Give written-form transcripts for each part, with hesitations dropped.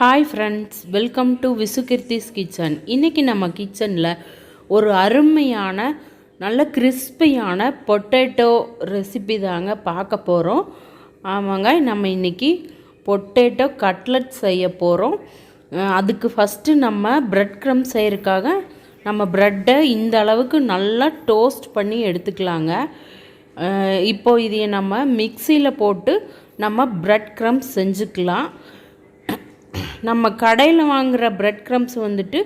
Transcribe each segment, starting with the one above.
Hi friends, welcome to விசுகிருத்திஸ் kitchen. இன்றைக்கி நம்ம கிச்சனில் ஒரு அருமையான நல்ல கிறிஸ்பியான பொட்டேட்டோ ரெசிபி தாங்க பார்க்க போகிறோம். ஆமாங்க, நம்ம இன்றைக்கி பொட்டேட்டோ கட்லெட் செய்ய போகிறோம். அதுக்கு ஃபஸ்ட்டு நம்ம ப்ரெட் க்ரம்ஸ் செய்கிறதுக்காக நம்ம ப்ரெட்டை இந்த அளவுக்கு நல்லா டோஸ்ட் பண்ணி எடுத்துக்கலாங்க. இப்போது இதையை நம்ம மிக்சியில் போட்டு நம்ம ப்ரெட் க்ரம்ஸ் செஞ்சுக்கலாம். நம்ம கடையில் வாங்குகிற ப்ரெட் க்ரம்ஸ் வந்துட்டு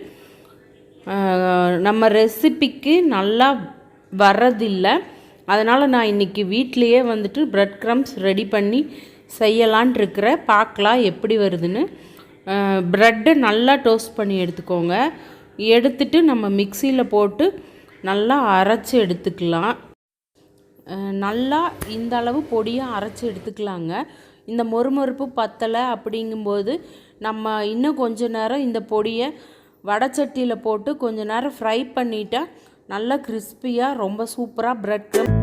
நம்ம ரெசிபிக்கு நல்லா வர்றதில்லை. அதனால் நான் இன்றைக்கி வீட்டிலையே வந்துட்டு ப்ரெட் க்ரம்ஸ் ரெடி பண்ணி செய்யலான் இருக்கிறேன். பார்க்கலாம் எப்படி வருதுன்னு. ப்ரெட்டை நல்லா டோஸ்ட் பண்ணி எடுத்துக்கோங்க. எடுத்துட்டு நம்ம மிக்சியில் போட்டு நல்லா அரைச்சி எடுத்துக்கலாம். நல்லா இந்த அளவு பொடியாக அரைச்சி எடுத்துக்கலாங்க. இந்த மொறுமொறுப்பு பத்தலை அப்படிங்கும்போது நம்ம இன்னும் கொஞ்ச நேரம் இந்த பொடியை வடைச்சட்டியில் போட்டு கொஞ்ச நேரம் ஃப்ரை பண்ணிட்டா நல்லா கிறிஸ்பியாக ரொம்ப சூப்பராக ப்ரெட் க்ரம்